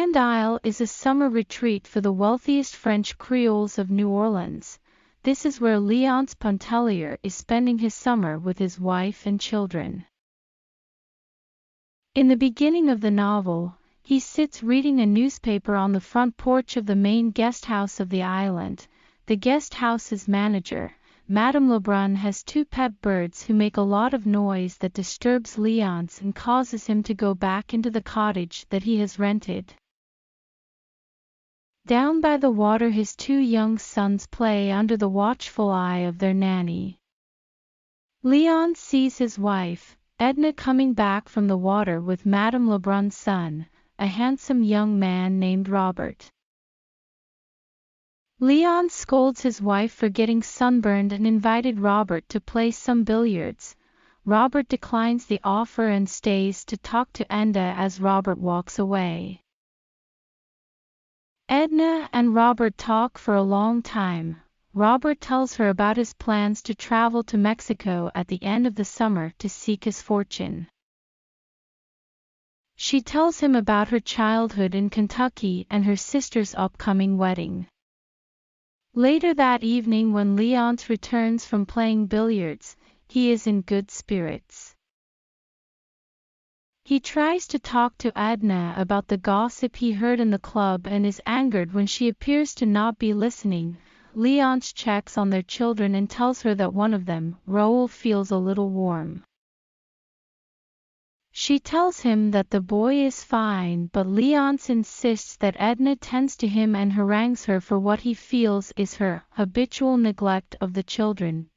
Grand Isle is a summer retreat for the wealthiest French Creoles of New Orleans. This is where Léonce Pontellier is spending his summer with his wife and children. In the beginning of the novel, he sits reading a newspaper on the front porch of the main guest house of the island. The guest house's manager, Madame Lebrun, has two pet birds who make a lot of noise that disturbs Léonce and causes him to go back into the cottage that he has rented. Down by the water, his two young sons play under the watchful eye of their nanny. Léonce sees his wife, Edna, coming back from the water with Madame Lebrun's son, a handsome young man named Robert. Léonce scolds his wife for getting sunburned and invited Robert to play some billiards. Robert declines the offer and stays to talk to Edna as Robert walks away. Edna and Robert talk for a long time. Robert tells her about his plans to travel to Mexico at the end of the summer to seek his fortune. She tells him about her childhood in Kentucky and her sister's upcoming wedding. Later that evening, when Léonce returns from playing billiards, he is in good spirits. He tries to talk to Edna about the gossip he heard in the club and is angered when she appears to not be listening. Léonce checks on their children and tells her that one of them, Raoul, feels a little warm. She tells him that the boy is fine, but Léonce insists that Edna tends to him and harangues her for what he feels is her habitual neglect of the children.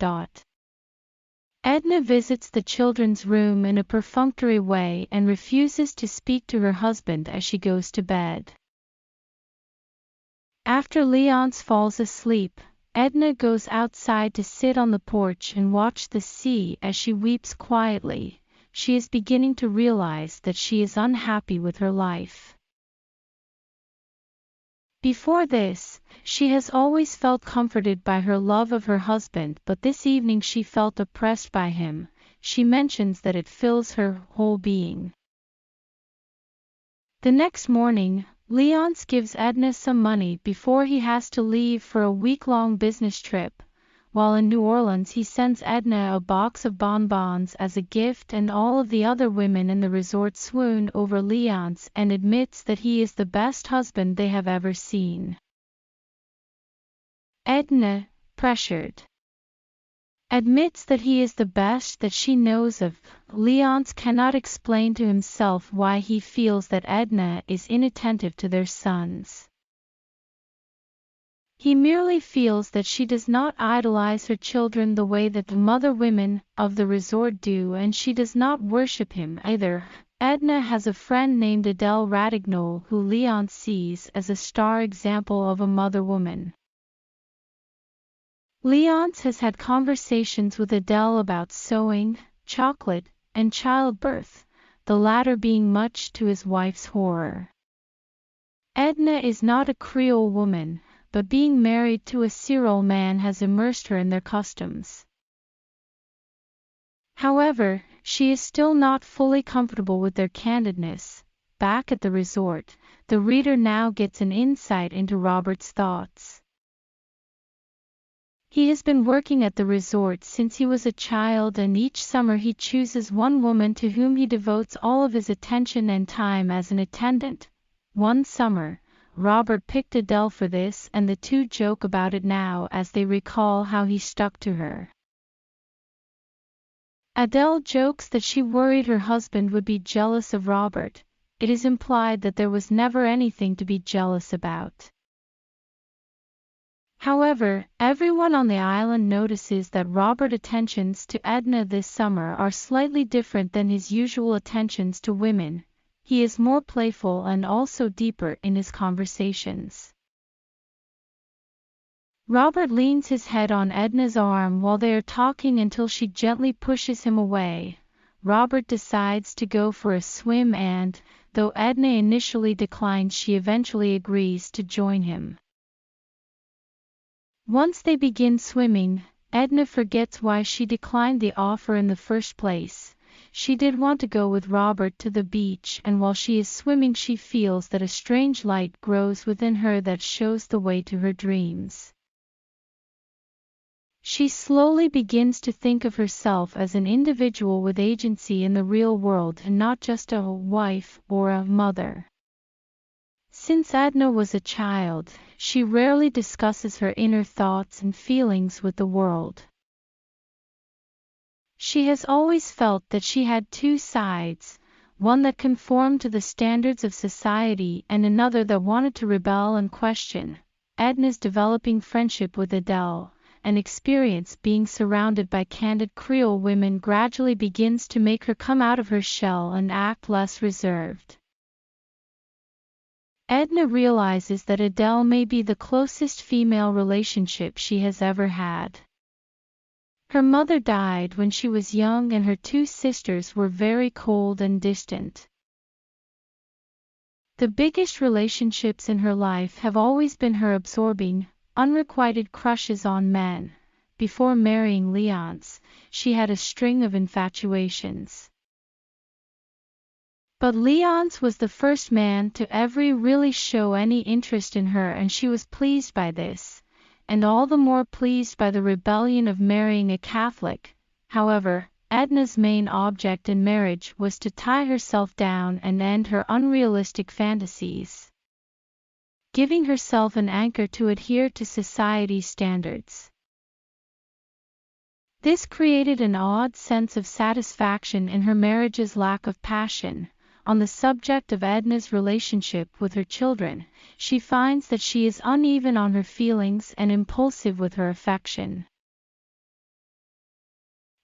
Edna visits the children's room in a perfunctory way and refuses to speak to her husband as she goes to bed. After Léonce falls asleep, Edna goes outside to sit on the porch and watch the sea as she weeps quietly. She is beginning to realize that she is unhappy with her life. Before this, she has always felt comforted by her love of her husband, but this evening she felt oppressed by him. She mentions that it fills her whole being. The next morning, Léonce gives Edna some money before he has to leave for a week-long business trip. While in New Orleans, he sends Edna a box of bonbons as a gift, and all of the other women in the resort swoon over Léonce and admits that he is the best husband they have ever seen. Edna, pressured, admits that he is the best that she knows of. Léonce cannot explain to himself why he feels that Edna is inattentive to their sons. He merely feels that she does not idolize her children the way that the mother women of the resort do, and she does not worship him either. Edna has a friend named Adele Ratignol who Léonce sees as a star example of a mother woman. Léonce has had conversations with Adele about sewing, chocolate, and childbirth, the latter being much to his wife's horror. Edna is not a Creole woman, but being married to a Creole man has immersed her in their customs. However, she is still not fully comfortable with their candidness. Back at the resort, the reader now gets an insight into Robert's thoughts. He has been working at the resort since he was a child, and each summer he chooses one woman to whom he devotes all of his attention and time as an attendant. One summer, Robert picked Adele for this, and the two joke about it now as they recall how he stuck to her. Adele jokes that she worried her husband would be jealous of Robert. It is implied that there was never anything to be jealous about. However, everyone on the island notices that Robert's attentions to Edna this summer are slightly different than his usual attentions to women. He is more playful and also deeper in his conversations. Robert leans his head on Edna's arm while they are talking until she gently pushes him away. Robert decides to go for a swim and, though Edna initially declines, she eventually agrees to join him. Once they begin swimming, Edna forgets why she declined the offer in the first place. she did want to go with Robert to the beach, and while she is swimming she feels that a strange light grows within her that shows the way to her dreams. She slowly begins to think of herself as an individual with agency in the real world and not just a wife or a mother. Since Edna was a child, she rarely discusses her inner thoughts and feelings with the world. She has always felt that she had two sides, one that conformed to the standards of society and another that wanted to rebel and question. Edna's developing friendship with Adele, an experience being surrounded by candid Creole women, gradually begins to make her come out of her shell and act less reserved. Edna realizes that Adele may be the closest female relationship she has ever had. Her mother died when she was young and her two sisters were very cold and distant. The biggest relationships in her life have always been her absorbing, unrequited crushes on men. Before marrying Leonce, she had a string of infatuations. But Leonce was the first man to ever really show any interest in her, and she was pleased by this, and all the more pleased by the rebellion of marrying a Catholic. However, Edna's main object in marriage was to tie herself down and end her unrealistic fantasies, giving herself an anchor to adhere to society's standards. This created an odd sense of satisfaction in her marriage's lack of passion. On the subject of Edna's relationship with her children, she finds that she is uneven on her feelings and impulsive with her affection.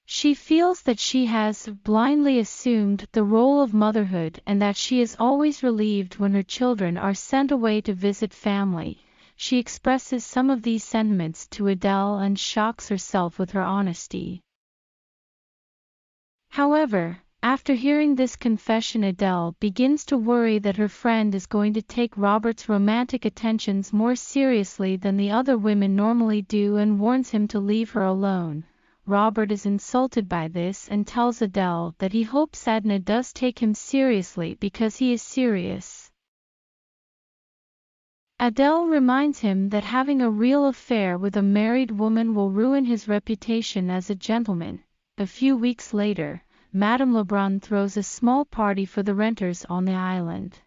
She feels that she has blindly assumed the role of motherhood and that she is always relieved when her children are sent away to visit family. She expresses some of these sentiments to Adele and shocks herself with her honesty. However, after hearing this confession, Adele begins to worry that her friend is going to take Robert's romantic attentions more seriously than the other women normally do and warns him to leave her alone. Robert is insulted by this and tells Adele that he hopes Edna does take him seriously because he is serious. Adele reminds him that having a real affair with a married woman will ruin his reputation as a gentleman. A few weeks later, Madame Lebrun throws a small party for the renters on the island.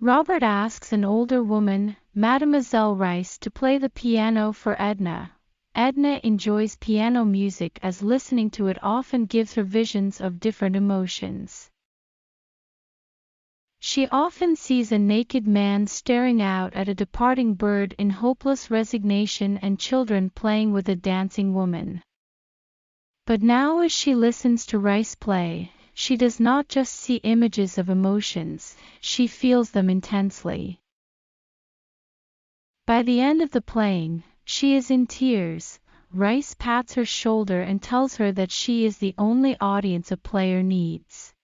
Robert asks an older woman, Mademoiselle Rice, to play the piano for Edna. Edna enjoys piano music as listening to it often gives her visions of different emotions. She often sees a naked man staring out at a departing bird in hopeless resignation and children playing with a dancing woman. But now as she listens to Rice play, she does not just see images of emotions, she feels them intensely. By the end of the playing, she is in tears. Rice pats her shoulder and tells her that she is the only audience a player needs.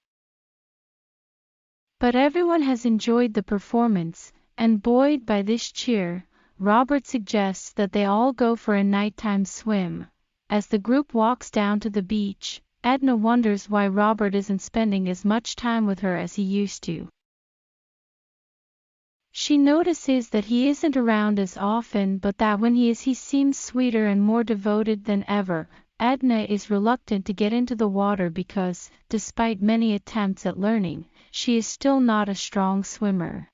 But everyone has enjoyed the performance, and buoyed by this cheer, Robert suggests that they all go for a nighttime swim. As the group walks down to the beach, Edna wonders why Robert isn't spending as much time with her as he used to. She notices that he isn't around as often, but that when he is, he seems sweeter and more devoted than ever. Edna is reluctant to get into the water because, despite many attempts at learning, she is still not a strong swimmer.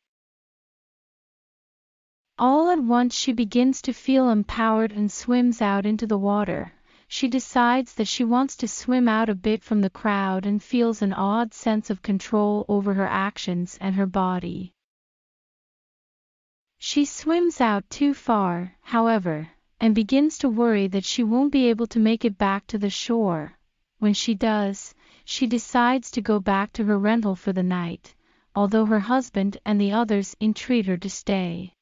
All at once she begins to feel empowered and swims out into the water. She decides that she wants to swim out a bit from the crowd and feels an odd sense of control over her actions and her body. She swims out too far, however, and begins to worry that she won't be able to make it back to the shore. When she does, she decides to go back to her rental for the night, although her husband and the others entreat her to stay.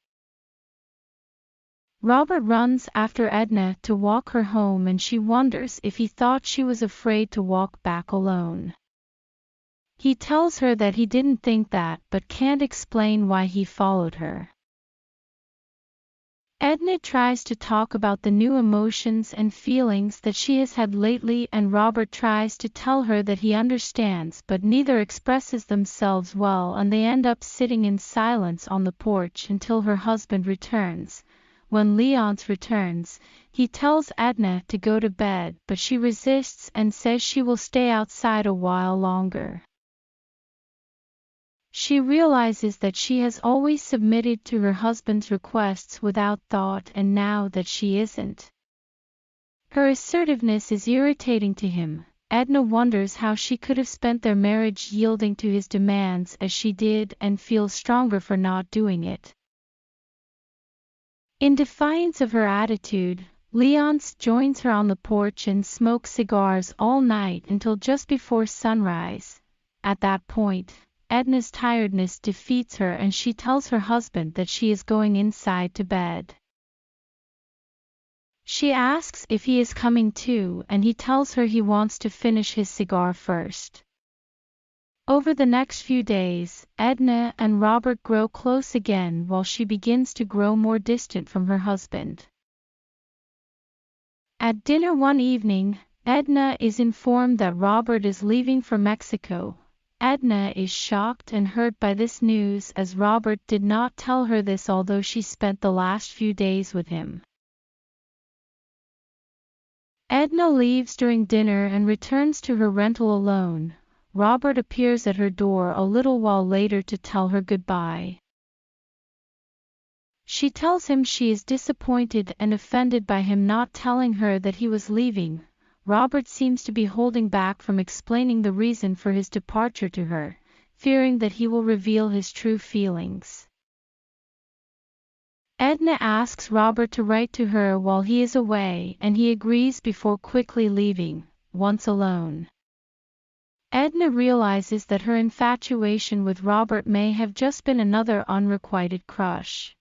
Robert runs after Edna to walk her home, and she wonders if he thought she was afraid to walk back alone. He tells her that he didn't think that, but can't explain why he followed her. Edna tries to talk about the new emotions and feelings that she has had lately, and Robert tries to tell her that he understands, but neither expresses themselves well, and they end up sitting in silence on the porch until her husband returns. When Leonce returns, he tells Edna to go to bed, but she resists and says she will stay outside a while longer. She realizes that she has always submitted to her husband's requests without thought, and now that she isn't, her assertiveness is irritating to him. Edna wonders how she could have spent their marriage yielding to his demands as she did, and feels stronger for not doing it. In defiance of her attitude, Leonce joins her on the porch and smokes cigars all night until just before sunrise. At that point, Edna's tiredness defeats her and she tells her husband that she is going inside to bed. She asks if he is coming too, and he tells her he wants to finish his cigar first. Over the next few days, Edna and Robert grow close again while she begins to grow more distant from her husband. At dinner one evening, Edna is informed that Robert is leaving for Mexico. Edna is shocked and hurt by this news, as Robert did not tell her this, although she spent the last few days with him. Edna leaves during dinner and returns to her rental alone. Robert appears at her door a little while later to tell her goodbye. She tells him she is disappointed and offended by him not telling her that he was leaving. Robert seems to be holding back from explaining the reason for his departure to her, fearing that he will reveal his true feelings. Edna asks Robert to write to her while he is away, and he agrees before quickly leaving. Once alone, Edna realizes that her infatuation with Robert may have just been another unrequited crush.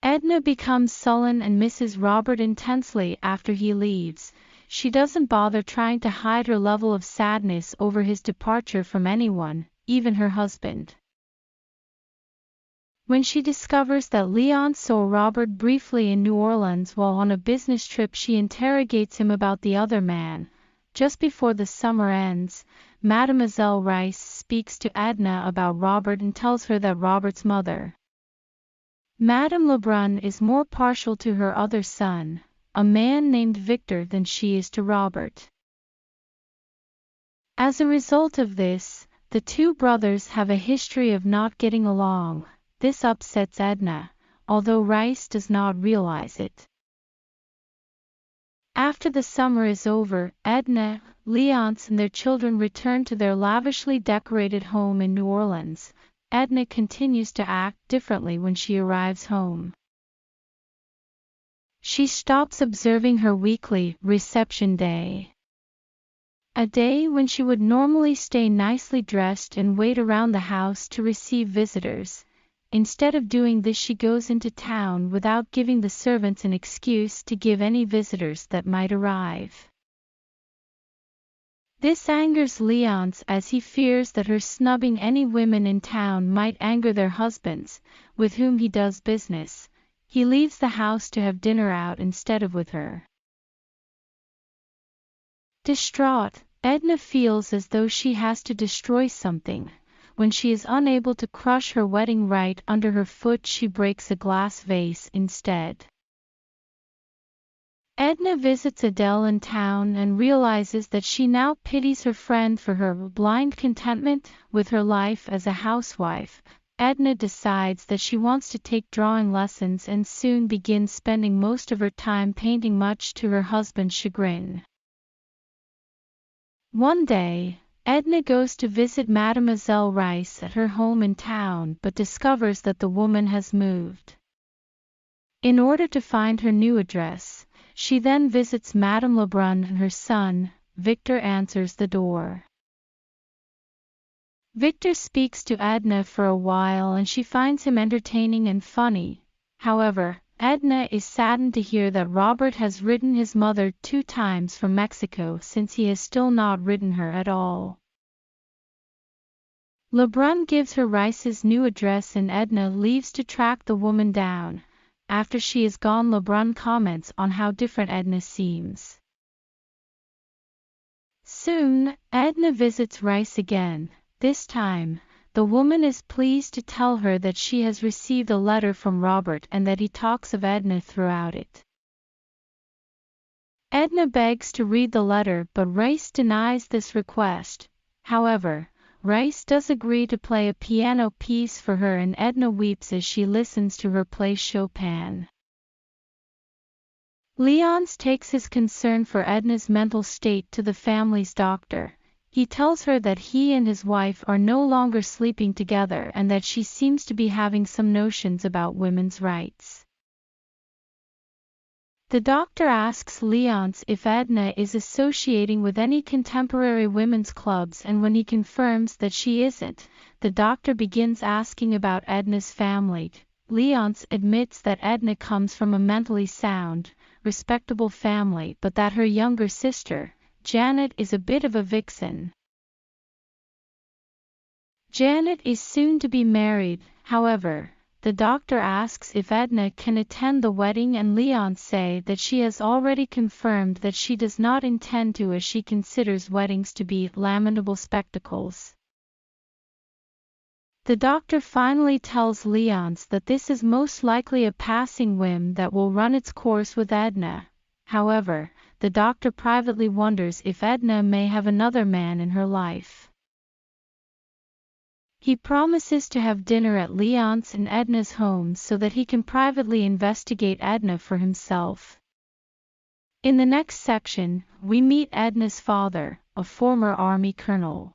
Edna becomes sullen and misses Robert intensely after he leaves. She doesn't bother trying to hide her level of sadness over his departure from anyone, even her husband. When she discovers that Leon saw Robert briefly in New Orleans while on a business trip, she interrogates him about the other man. Just before the summer ends, Mademoiselle Rice speaks to Edna about Robert and tells her that Robert's mother, Madame Lebrun, is more partial to her other son, a man named Victor, than she is to Robert. As a result of this, the two brothers have a history of not getting along. This upsets Edna, although Rice does not realize it. After the summer is over, Edna, Leonce and their children return to their lavishly decorated home in New Orleans. Edna continues to act differently when she arrives home. She stops observing her weekly reception day, a day when she would normally stay nicely dressed and wait around the house to receive visitors. Instead of doing this, she goes into town without giving the servants an excuse to give any visitors that might arrive. This angers Leonce, as he fears that her snubbing any women in town might anger their husbands, with whom he does business. He leaves the house to have dinner out instead of with her. Distraught, Edna feels as though she has to destroy something. When she is unable to crush her wedding right under her foot, she breaks a glass vase instead. Edna visits Adele in town and realizes that she now pities her friend for her blind contentment with her life as a housewife. Edna decides that she wants to take drawing lessons and soon begins spending most of her time painting, much to her husband's chagrin. One day, Edna goes to visit Mademoiselle Rice at her home in town, but discovers that the woman has moved. In order to find her new address, she then visits Madame Lebrun, and her son, Victor, answers the door. Victor speaks to Edna for a while and she finds him entertaining and funny. However, Edna is saddened to hear that Robert has written his mother 2 times from Mexico, since he has still not written her at all. Lebrun gives her Rice's new address and Edna leaves to track the woman down. After she is gone, Lebrun comments on how different Edna seems. Soon, Edna visits Rice again. This time, the woman is pleased to tell her that she has received a letter from Robert and that he talks of Edna throughout it. Edna begs to read the letter, but Rice denies this request. However, Rice does agree to play a piano piece for her and Edna weeps as she listens to her play Chopin. Leonce takes his concern for Edna's mental state to the family's doctor. He tells her that he and his wife are no longer sleeping together and that she seems to be having some notions about women's rights. The doctor asks Leonce if Edna is associating with any contemporary women's clubs, and when he confirms that she isn't, the doctor begins asking about Edna's family. Leonce admits that Edna comes from a mentally sound, respectable family, but that her younger sister, Janet, is a bit of a vixen. Janet is soon to be married, however. The doctor asks if Edna can attend the wedding and Leonce says that she has already confirmed that she does not intend to, as she considers weddings to be lamentable spectacles. The doctor finally tells Leonce that this is most likely a passing whim that will run its course with Edna. However, the doctor privately wonders if Edna may have another man in her life. He promises to have dinner at Leonce and Edna's home so that he can privately investigate Edna for himself. In the next section, we meet Edna's father, a former army colonel.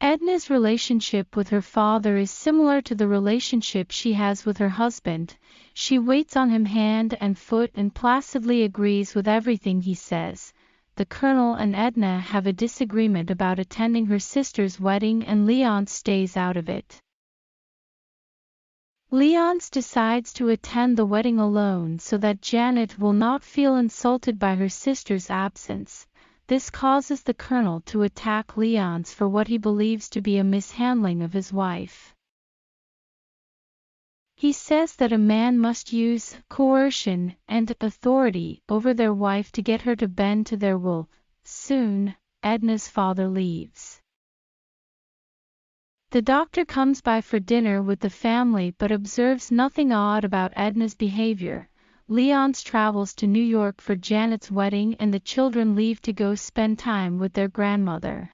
Edna's relationship with her father is similar to the relationship she has with her husband. She waits on him hand and foot and placidly agrees with everything he says. The colonel and Edna have a disagreement about attending her sister's wedding and Leonce stays out of it. Leonce decides to attend the wedding alone so that Janet will not feel insulted by her sister's absence. This causes the colonel to attack Leonce for what he believes to be a mishandling of his wife. He says that a man must use coercion and authority over their wife to get her to bend to their will. Soon, Edna's father leaves. The doctor comes by for dinner with the family but observes nothing odd about Edna's behavior. Leonce travels to New York for Janet's wedding and the children leave to go spend time with their grandmother.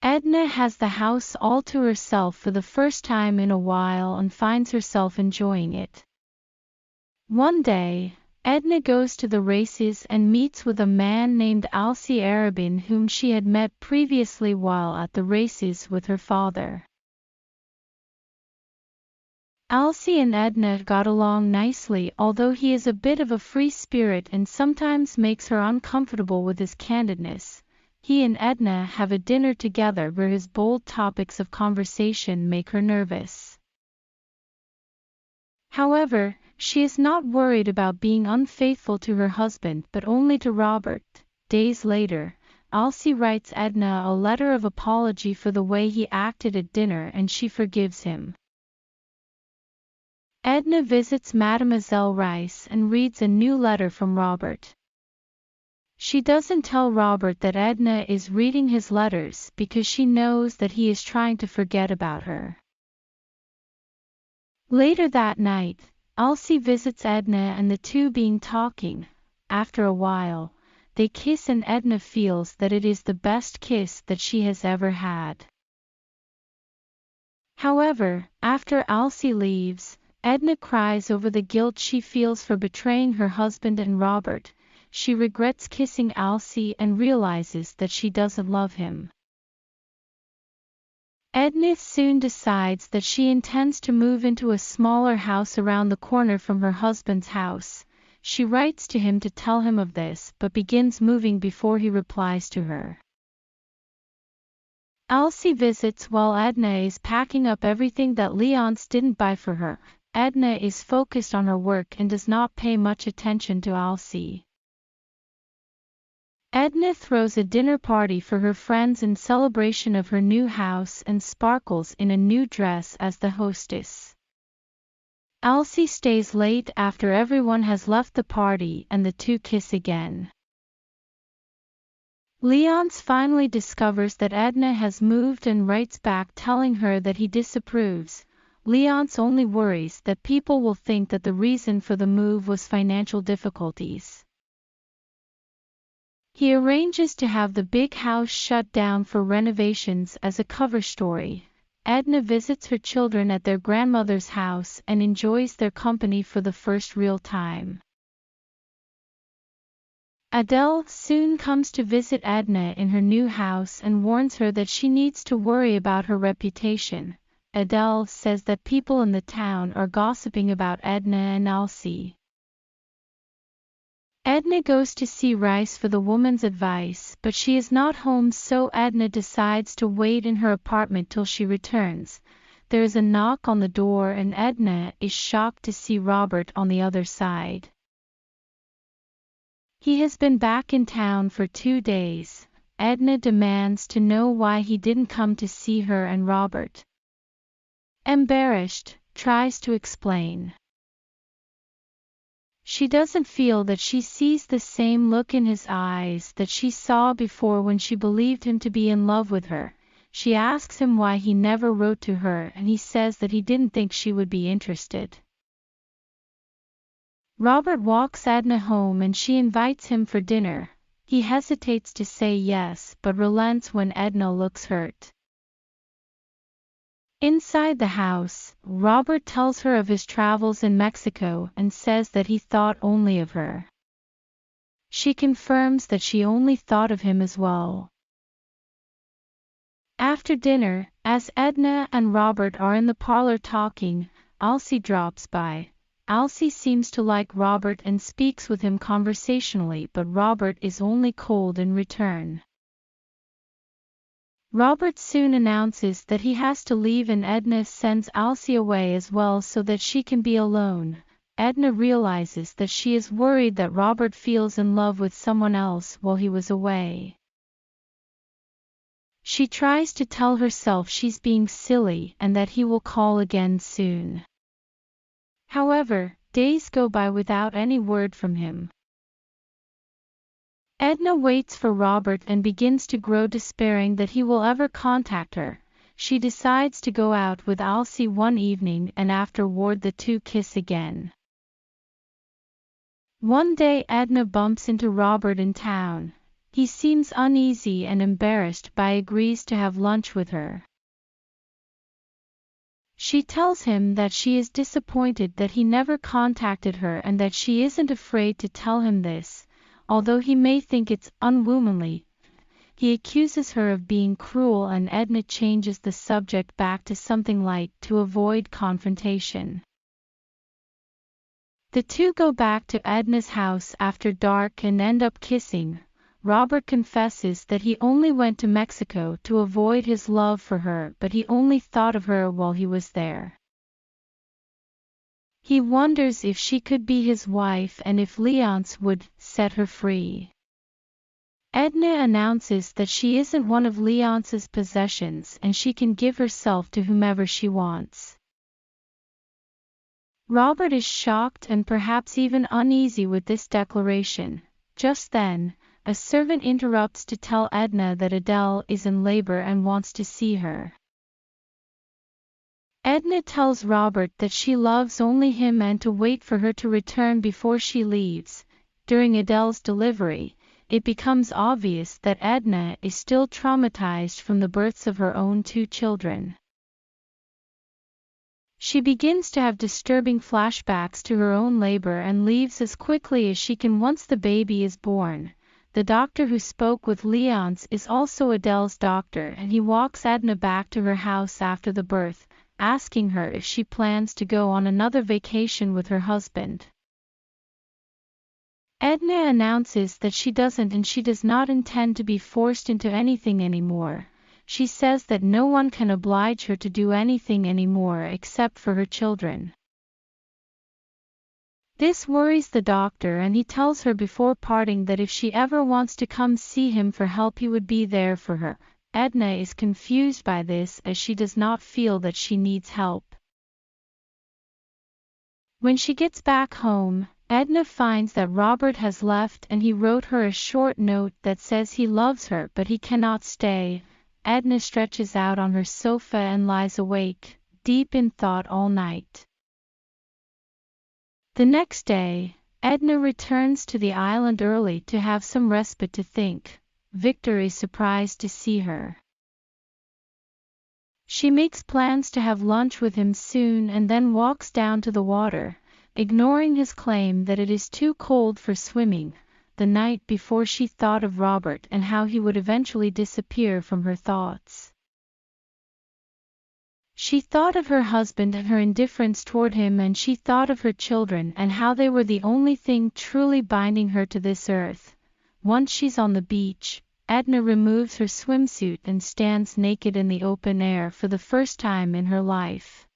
Edna has the house all to herself for the first time in a while and finds herself enjoying it. One day, Edna goes to the races and meets with a man named Alcée Arobin whom she had met previously while at the races with her father. Alcée and Edna got along nicely, although he is a bit of a free spirit and sometimes makes her uncomfortable with his candidness. He and Edna have a dinner together where his bold topics of conversation make her nervous. However, she is not worried about being unfaithful to her husband but only to Robert. Days later, Alcée writes Edna a letter of apology for the way he acted at dinner and she forgives him. Edna visits Mademoiselle Rice and reads a new letter from Robert. She doesn't tell Robert that Edna is reading his letters because she knows that he is trying to forget about her. Later that night, Alcée visits Edna and the two being talking. After a while, they kiss and Edna feels that it is the best kiss that she has ever had. However, after Alcée leaves, Edna cries over the guilt she feels for betraying her husband and Robert. She regrets kissing Alcée and realizes that she doesn't love him. Edna soon decides that she intends to move into a smaller house around the corner from her husband's house. She writes to him to tell him of this but begins moving before he replies to her. Alcée visits while Edna is packing up everything that Leonce didn't buy for her. Edna is focused on her work and does not pay much attention to Alcée. Edna throws a dinner party for her friends in celebration of her new house and sparkles in a new dress as the hostess. Elsie stays late after everyone has left the party and the two kiss again. Leonce finally discovers that Edna has moved and writes back telling her that he disapproves. Leonce only worries that people will think that the reason for the move was financial difficulties. He arranges to have the big house shut down for renovations as a cover story. Edna visits her children at their grandmother's house and enjoys their company for the first real time. Adele soon comes to visit Edna in her new house and warns her that she needs to worry about her reputation. Adele says that people in the town are gossiping about Edna and Elsie. Edna goes to see Rice for the woman's advice, but she is not home, so Edna decides to wait in her apartment till she returns. There is a knock on the door and Edna is shocked to see Robert on the other side. He has been back in town for 2 days. Edna demands to know why he didn't come to see her, and Robert, embarrassed, tries to explain. She doesn't feel that she sees the same look in his eyes that she saw before when she believed him to be in love with her. She asks him why he never wrote to her, and he says that he didn't think she would be interested. Robert walks Edna home and she invites him for dinner. He hesitates to say yes, but relents when Edna looks hurt. Inside the house, Robert tells her of his travels in Mexico and says that he thought only of her. She confirms that she only thought of him as well. After dinner, as Edna and Robert are in the parlor talking, Elsie drops by. Elsie seems to like Robert and speaks with him conversationally, but Robert is only cold in return. Robert soon announces that he has to leave and Edna sends Elsie away as well so that she can be alone. Edna realizes that she is worried that Robert feels in love with someone else while he was away. She tries to tell herself she's being silly and that he will call again soon. However, days go by without any word from him. Edna waits for Robert and begins to grow despairing that he will ever contact her. She decides to go out with Elsie one evening and afterward the two kiss again. One day Edna bumps into Robert in town. He seems uneasy and embarrassed but agrees to have lunch with her. She tells him that she is disappointed that he never contacted her and that she isn't afraid to tell him this. Although he may think it's unwomanly, he accuses her of being cruel and Edna changes the subject back to something light to avoid confrontation. The two go back to Edna's house after dark and end up kissing. Robert confesses that he only went to Mexico to avoid his love for her, but he only thought of her while he was there. He wonders if she could be his wife and if Leonce would set her free. Edna announces that she isn't one of Leonce's possessions and she can give herself to whomever she wants. Robert is shocked and perhaps even uneasy with this declaration. Just then, a servant interrupts to tell Edna that Adele is in labor and wants to see her. Edna tells Robert that she loves only him and to wait for her to return before she leaves. During Adele's delivery, it becomes obvious that Edna is still traumatized from the births of her own 2 children. She begins to have disturbing flashbacks to her own labor and leaves as quickly as she can once the baby is born. The doctor who spoke with Leonce is also Adele's doctor and he walks Edna back to her house after the birth, asking her if she plans to go on another vacation with her husband. Edna announces that she doesn't and she does not intend to be forced into anything anymore. She says that no one can oblige her to do anything anymore except for her children. This worries the doctor, and he tells her before parting that if she ever wants to come see him for help he would be there for her. Edna is confused by this, as she does not feel that she needs help. When she gets back home, Edna finds that Robert has left, and he wrote her a short note that says he loves her but he cannot stay. Edna stretches out on her sofa and lies awake, deep in thought all night. The next day, Edna returns to the island early to have some respite to think. Victor is surprised to see her. She makes plans to have lunch with him soon and then walks down to the water, ignoring his claim that it is too cold for swimming. The night before she thought of Robert and how he would eventually disappear from her thoughts. She thought of her husband and her indifference toward him, and she thought of her children and how they were the only thing truly binding her to this earth. Once she's on the beach, Edna removes her swimsuit and stands naked in the open air for the first time in her life.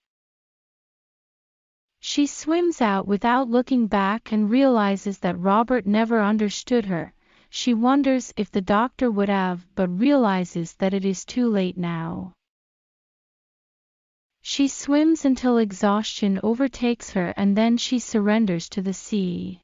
She swims out without looking back and realizes that Robert never understood her. She wonders if the doctor would have, but realizes that it is too late now. She swims until exhaustion overtakes her, and then she surrenders to the sea.